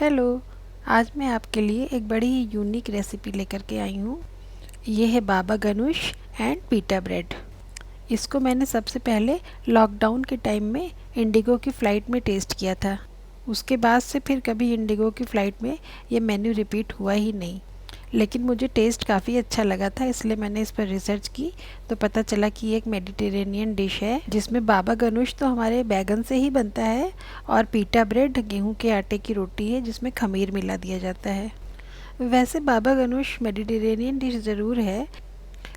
Hello. आज मैं आपके लिए एक बड़ी ही यूनिक रेसिपी लेकर के आई हूँ। ये है बाबा गनुश एंड पीटा ब्रेड। इसको मैंने सबसे पहले लॉकडाउन के टाइम में इंडिगो की फ़्लाइट में टेस्ट किया था। उसके बाद से फिर कभी इंडिगो की फ़्लाइट में ये मेन्यू रिपीट हुआ ही नहीं। लेकिन मुझे टेस्ट काफ़ी अच्छा लगा था, इसलिए मैंने इस पर रिसर्च की तो पता चला कि ये एक मेडिटेरेनियन डिश है जिसमें बाबा गनुश तो हमारे बैगन से ही बनता है और पीटा ब्रेड गेहूं के आटे की रोटी है जिसमें खमीर मिला दिया जाता है। वैसे बाबा गनुश मेडिटेरेनियन डिश ज़रूर है,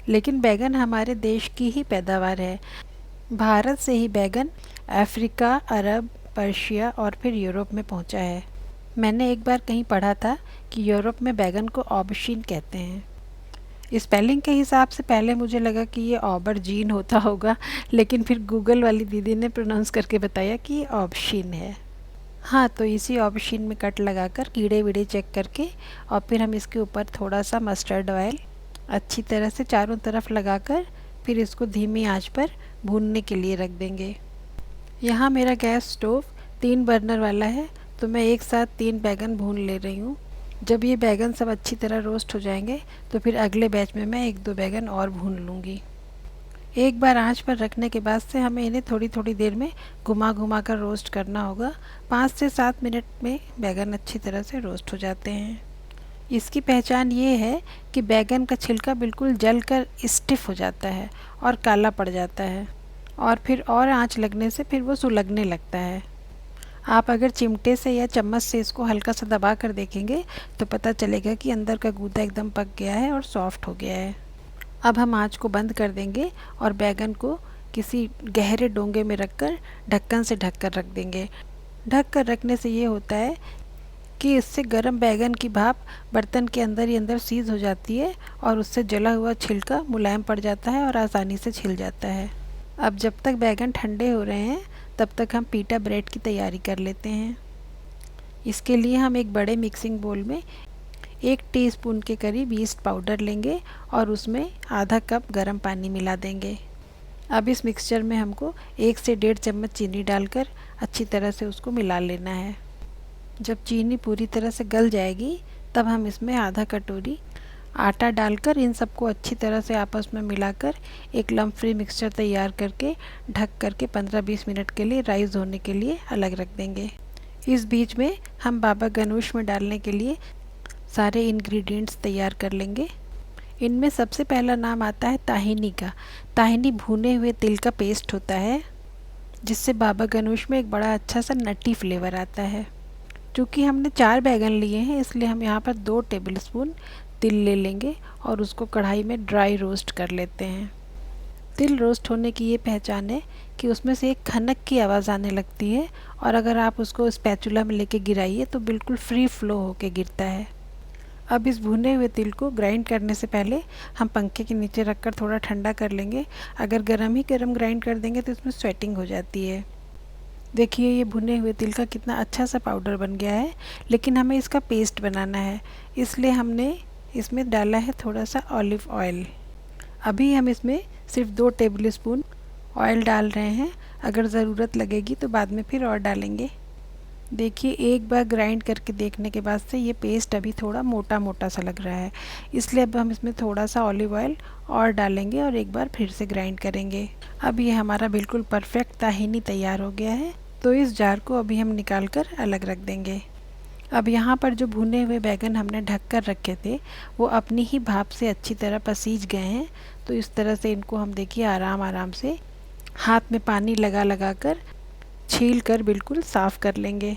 लेकिन बैगन हमारे देश की ही पैदावार है। भारत से ही बैगन अफ्रीका, अरब, पर्शिया और फिर यूरोप में पहुंचा है। मैंने एक बार कहीं पढ़ा था कि यूरोप में बैगन को ऑबशीन कहते हैं। स्पेलिंग के हिसाब से पहले मुझे लगा कि ये ऑबरजीन होता होगा, लेकिन फिर गूगल वाली दीदी ने प्रोनाउंस करके बताया कि ये ऑबशीन है। हाँ, तो इसी ऑबशीन में कट लगाकर कीड़े वीड़े चेक करके और फिर हम इसके ऊपर थोड़ा सा मस्टर्ड ऑयल अच्छी तरह से चारों तरफ लगाकर फिर इसको धीमी आंच पर भूनने के लिए रख देंगे। यहाँ मेरा गैस स्टोव 3 बर्नर वाला है, तो मैं एक साथ 3 बैगन भून ले रही हूँ। जब ये बैगन सब अच्छी तरह रोस्ट हो जाएंगे तो फिर अगले बैच में मैं 1-2 बैगन और भून लूँगी। एक बार आंच पर रखने के बाद से हमें इन्हें थोड़ी थोड़ी देर में घुमा घुमा कर रोस्ट करना होगा। 5 से 7 मिनट में बैगन अच्छी तरह से रोस्ट हो जाते हैं। इसकी पहचान ये है कि बैगन का छिलका बिल्कुल जल कर स्टिफ हो जाता है और काला पड़ जाता है और फिर और आंच लगने से फिर वो सुलगने लगता है। आप अगर चिमटे से या चम्मच से इसको हल्का सा दबा कर देखेंगे तो पता चलेगा कि अंदर का गूदा एकदम पक गया है और सॉफ्ट हो गया है। अब हम आंच को बंद कर देंगे और बैगन को किसी गहरे डोंगे में रखकर ढक्कन से ढक कर रख देंगे। ढक कर रखने से ये होता है कि इससे गर्म बैगन की भाप बर्तन के अंदर ही अंदर सीज हो जाती है और उससे जला हुआ छिलका मुलायम पड़ जाता है और आसानी से छिल जाता है। अब जब तक बैगन ठंडे हो रहे हैं तब तक हम पीटा ब्रेड की तैयारी कर लेते हैं। इसके लिए हम एक बड़े मिक्सिंग बोल में 1 टीस्पून के करीब ईस्ट पाउडर लेंगे और उसमें आधा कप गर्म पानी मिला देंगे। अब इस मिक्सचर में हमको 1 से 1.5 चम्मच चीनी डालकर अच्छी तरह से उसको मिला लेना है। जब चीनी पूरी तरह से गल जाएगी तब हम इसमें आधा कटोरी आटा डालकर इन सबको अच्छी तरह से आपस में मिलाकर एक लम्प फ्री मिक्सचर तैयार करके ढक करके 15-20 मिनट के लिए राइस होने के लिए अलग रख देंगे। इस बीच में हम बाबा गनुश में डालने के लिए सारे इंग्रेडिएंट्स तैयार कर लेंगे। इनमें सबसे पहला नाम आता है ताहिनी का। ताहिनी भुने हुए तिल का पेस्ट होता है जिससे बाबा गनुश में एक बड़ा अच्छा सा नटी फ्लेवर आता है। चूँकि हमने 4 बैगन लिए हैं इसलिए हम यहाँ पर 2 टेबलस्पून तिल ले लेंगे और उसको कढ़ाई में ड्राई रोस्ट कर लेते हैं। तिल रोस्ट होने की ये पहचान है कि उसमें से एक खनक की आवाज़ आने लगती है और अगर आप उसको स्पैचुला में लेके गिराइए तो बिल्कुल फ्री फ्लो होके गिरता है। अब इस भुने हुए तिल को ग्राइंड करने से पहले हम पंखे के नीचे रखकर थोड़ा ठंडा कर लेंगे। अगर गरम ही गरम ग्राइंड कर देंगे तो इसमें स्वेटिंग हो जाती है। देखिए ये भुने हुए तिल का कितना अच्छा सा पाउडर बन गया है, लेकिन हमें इसका पेस्ट बनाना है इसलिए हमने इसमें डाला है थोड़ा सा ऑलिव ऑयल। अभी हम इसमें सिर्फ 2 टेबलस्पून ऑयल डाल रहे हैं, अगर ज़रूरत लगेगी तो बाद में फिर और डालेंगे। देखिए एक बार ग्राइंड करके देखने के बाद से ये पेस्ट अभी थोड़ा मोटा मोटा सा लग रहा है, इसलिए अब हम इसमें थोड़ा सा ऑलिव ऑयल और डालेंगे और एक बार फिर से ग्राइंड करेंगे। अब ये हमारा बिल्कुल परफेक्ट ताहिनी तैयार हो गया है, तो इस जार को अभी हम निकाल कर अलग रख देंगे। अब यहाँ पर जो भुने हुए बैगन हमने ढक कर रखे थे वो अपनी ही भाप से अच्छी तरह पसीज गए हैं, तो इस तरह से इनको हम देखिए आराम आराम से हाथ में पानी लगा लगा कर छील कर बिल्कुल साफ़ कर लेंगे।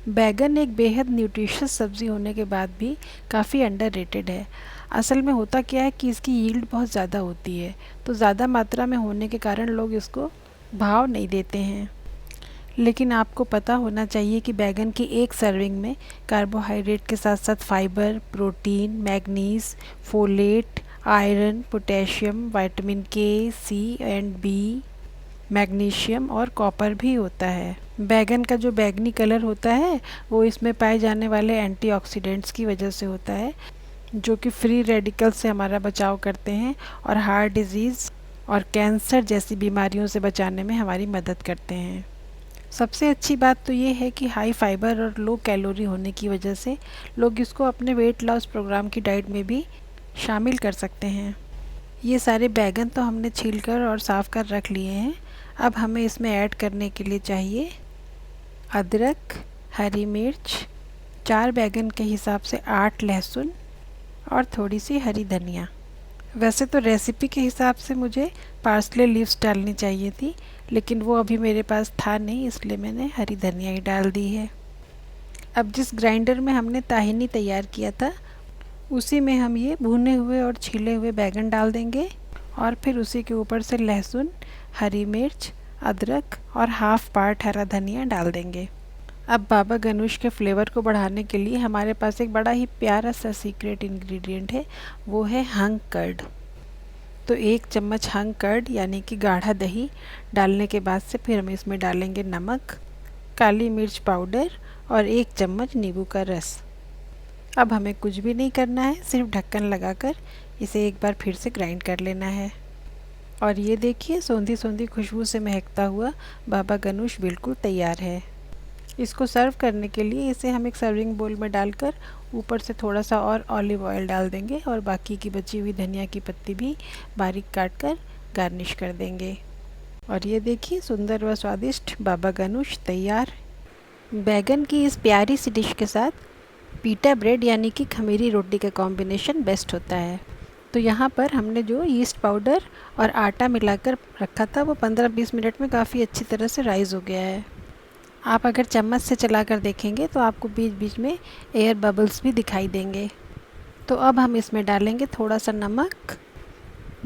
बैगन एक बेहद न्यूट्रिशियस सब्ज़ी होने के बाद भी काफ़ी अंडररेटेड है। असल में होता क्या है कि इसकी यील्ड बहुत ज़्यादा होती है, तो ज़्यादा मात्रा में होने के कारण लोग इसको भाव नहीं देते हैं। लेकिन आपको पता होना चाहिए कि बैगन की एक सर्विंग में कार्बोहाइड्रेट के साथ साथ fibre, protein, manganese, folate, iron, potassium, vitamin के, सी एंड बी, मैग्नीशियम और कॉपर भी होता है। बैगन का जो बैगनी कलर होता है वो इसमें पाए जाने वाले एंटीऑक्सीडेंट्स की वजह से होता है, जो कि फ्री रेडिकल से हमारा बचाव करते हैं और हार्ट डिजीज़ और कैंसर जैसी बीमारियों से बचाने में हमारी मदद करते हैं। सबसे अच्छी बात तो ये है कि हाई फाइबर और लो कैलोरी होने की वजह से लोग इसको अपने वेट लॉस प्रोग्राम की डाइट में भी शामिल कर सकते हैं। ये सारे बैंगन तो हमने छीलकर और साफ़ कर रख लिए हैं। अब हमें इसमें ऐड करने के लिए चाहिए अदरक, हरी मिर्च, 4 बैंगन के हिसाब से 8 लहसुन और थोड़ी सी हरी धनिया। वैसे तो रेसिपी के हिसाब से मुझे पार्सले लीव्स डालनी चाहिए थी, लेकिन वो अभी मेरे पास था नहीं, इसलिए मैंने हरी धनिया ही डाल दी है। अब जिस ग्राइंडर में हमने ताहिनी तैयार किया था उसी में हम ये भुने हुए और छीले हुए बैंगन डाल देंगे और फिर उसी के ऊपर से लहसुन, हरी मिर्च, अदरक और हाफ पार्ट हरा धनिया डाल देंगे। अब बाबा गणेश के फ्लेवर को बढ़ाने के लिए हमारे पास एक बड़ा ही प्यारा सा सीक्रेट इंग्रेडिएंट है, वो है हंग कर्ड। तो 1 चम्मच हंग कर्ड यानी कि गाढ़ा दही डालने के बाद से फिर हम इसमें डालेंगे नमक, काली मिर्च पाउडर और 1 चम्मच नींबू का रस। अब हमें कुछ भी नहीं करना है, सिर्फ ढक्कन लगाकर इसे एक बार फिर से ग्राइंड कर लेना है। और ये देखिए सौंधी सौंधी खुशबू से महकता हुआ बाबा गणेश बिल्कुल तैयार है। इसको सर्व करने के लिए इसे हम एक सर्विंग बोल में डालकर ऊपर से थोड़ा सा और ऑलिव ऑयल डाल देंगे और बाकी की बची हुई धनिया की पत्ती भी बारीक काट कर गार्निश कर देंगे। और ये देखिए सुंदर व स्वादिष्ट बाबा गणेश तैयार। बैगन की इस प्यारी सी डिश के साथ पीटा ब्रेड यानी कि खमीरी रोटी का कॉम्बिनेशन बेस्ट होता है। तो यहाँ पर हमने जो यीस्ट पाउडर और आटा मिलाकर रखा था वो 15-20 मिनट में काफ़ी अच्छी तरह से राइज़ हो गया है। आप अगर चम्मच से चलाकर देखेंगे तो आपको बीच बीच में एयर बबल्स भी दिखाई देंगे। तो अब हम इसमें डालेंगे थोड़ा सा नमक,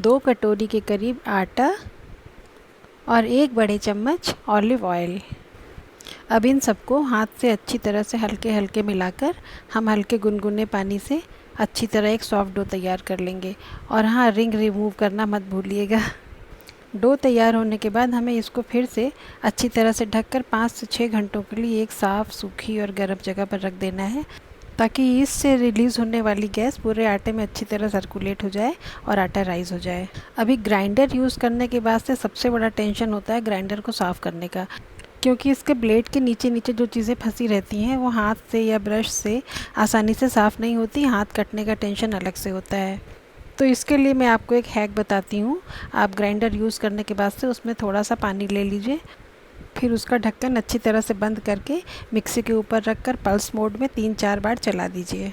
2 कटोरी के करीब आटा और 1 बड़े चम्मच ऑलिव ऑयल। अब इन सबको हाथ से अच्छी तरह से हल्के हल्के मिलाकर हम हल्के गुनगुने पानी से अच्छी तरह एक सॉफ्ट डो तैयार कर लेंगे। और हाँ, रिंग रिमूव करना मत भूलिएगा। डो तैयार होने के बाद हमें इसको फिर से अच्छी तरह से ढककर 5 से 6 घंटों के लिए एक साफ़, सूखी और गर्म जगह पर रख देना है, ताकि इससे रिलीज़ होने वाली गैस पूरे आटे में अच्छी तरह सर्कुलेट हो जाए और आटा राइज़ हो जाए। अभी ग्राइंडर यूज़ करने के बाद से सबसे बड़ा टेंशन होता है ग्राइंडर को साफ़ करने का, क्योंकि इसके ब्लेड के नीचे नीचे जो चीज़ें फंसी रहती हैं वो हाथ से या ब्रश से आसानी से साफ़ नहीं होती। हाथ कटने का टेंशन अलग से होता है। तो इसके लिए मैं आपको एक हैक बताती हूँ। आप ग्राइंडर यूज़ करने के बाद से उसमें थोड़ा सा पानी ले लीजिए, फिर उसका ढक्कन अच्छी तरह से बंद करके मिक्सी के ऊपर रखकर पल्स मोड में 3-4 बार चला दीजिए।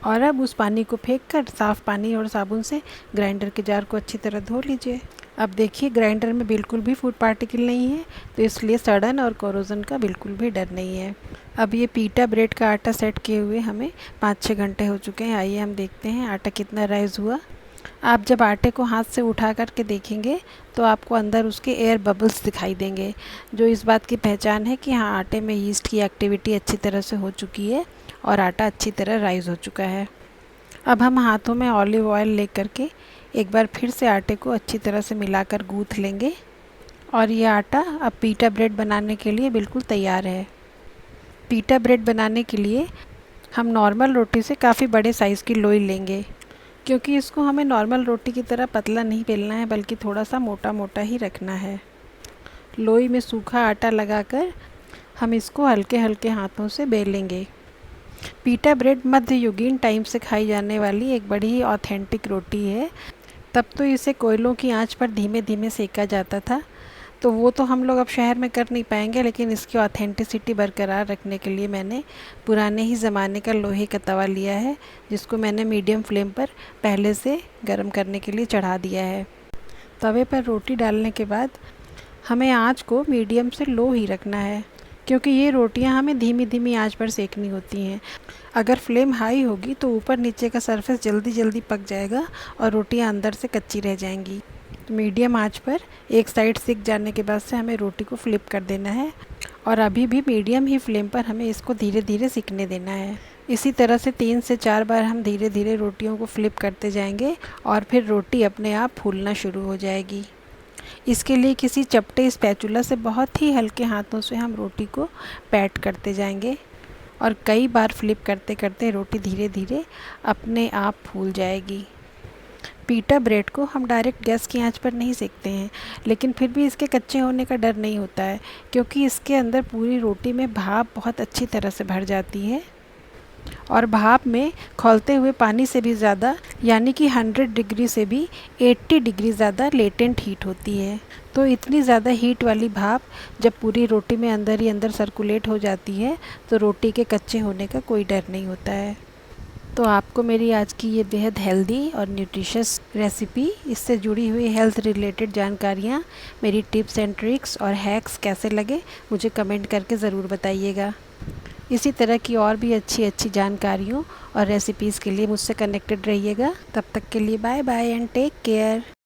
और अब उस पानी को फेंक कर साफ़ पानी और साबुन से ग्राइंडर के जार को अच्छी तरह धो लीजिए। अब देखिए ग्राइंडर में बिल्कुल भी फूड पार्टिकल नहीं है, तो इसलिए सड़न और कोरोजन का बिल्कुल भी डर नहीं है। अब ये पीटा ब्रेड का आटा सेट किए हुए हमें 5-6 घंटे हो चुके हैं। आइए हम देखते हैं आटा कितना राइज़ हुआ। आप जब आटे को हाथ से उठा करके देखेंगे तो आपको अंदर उसके एयर बबल्स दिखाई देंगे, जो इस बात की पहचान है कि हाँ, आटे में यीस्ट की एक्टिविटी अच्छी तरह से हो चुकी है और आटा अच्छी तरह राइज़ हो चुका है। अब हम हाथों में ऑलिव ऑयल ले करके एक बार फिर से आटे को अच्छी तरह से मिलाकर गूँथ लेंगे और ये आटा अब पीटा ब्रेड बनाने के लिए बिल्कुल तैयार है। पीटा ब्रेड बनाने के लिए हम नॉर्मल रोटी से काफ़ी बड़े साइज़ की लोई लेंगे, क्योंकि इसको हमें नॉर्मल रोटी की तरह पतला नहीं बेलना है, बल्कि थोड़ा सा मोटा मोटा ही रखना है। लोई में सूखा आटा लगाकर हम इसको हल्के हल्के हाथों से बेलेंगे। पीटा ब्रेड मध्ययुगीन टाइम से खाई जाने वाली एक बड़ी ही ऑथेंटिक रोटी है। तब तो इसे कोयलों की आंच पर धीमे धीमे सेका जाता था, तो वो तो हम लोग अब शहर में कर नहीं पाएंगे, लेकिन इसकी ऑथेंटिसिटी बरकरार रखने के लिए मैंने पुराने ही ज़माने का लोहे का तवा लिया है, जिसको मैंने मीडियम फ्लेम पर पहले से गर्म करने के लिए चढ़ा दिया है। तवे पर रोटी डालने के बाद हमें आंच को मीडियम से लो ही रखना है, क्योंकि ये रोटियां हमें धीमी धीमी आंच पर सेकनी होती हैं। अगर फ्लेम हाई होगी तो ऊपर नीचे का सरफेस जल्दी जल्दी पक जाएगा और रोटियां अंदर से कच्ची रह जाएंगी। तो मीडियम आंच पर एक साइड सिक जाने के बाद से हमें रोटी को फ्लिप कर देना है और अभी भी मीडियम ही फ्लेम पर हमें इसको धीरे धीरे सिकने देना है। इसी तरह से 3 से 4 बार हम धीरे धीरे रोटियों को फ्लिप करते जाएंगे और फिर रोटी अपने आप फूलना शुरू हो जाएगी। इसके लिए किसी चपटे स्पैचुला से बहुत ही हल्के हाथों से हम रोटी को पैट करते जाएंगे और कई बार फ्लिप करते करते रोटी धीरे धीरे अपने आप फूल जाएगी। पीटा ब्रेड को हम डायरेक्ट गैस की आंच पर नहीं सेकते हैं, लेकिन फिर भी इसके कच्चे होने का डर नहीं होता है, क्योंकि इसके अंदर पूरी रोटी में भाप बहुत अच्छी तरह से भर जाती है और भाप में खौलते हुए पानी से भी ज़्यादा, यानी कि 100 डिग्री से भी 80 डिग्री ज़्यादा लेटेंट हीट होती है। तो इतनी ज़्यादा हीट वाली भाप जब पूरी रोटी में अंदर ही अंदर सर्कुलेट हो जाती है तो रोटी के कच्चे होने का कोई डर नहीं होता है। तो आपको मेरी आज की ये बेहद हेल्दी और न्यूट्रिशियस रेसिपी, इससे जुड़ी हुई हेल्थ रिलेटेड जानकारियाँ, मेरी टिप्स एंड ट्रिक्स और हैक्स कैसे लगे मुझे कमेंट करके ज़रूर बताइएगा। इसी तरह की और भी अच्छी अच्छी जानकारियों और रेसिपीज़ के लिए मुझसे कनेक्टेड रहिएगा। तब तक के लिए bye bye and take care.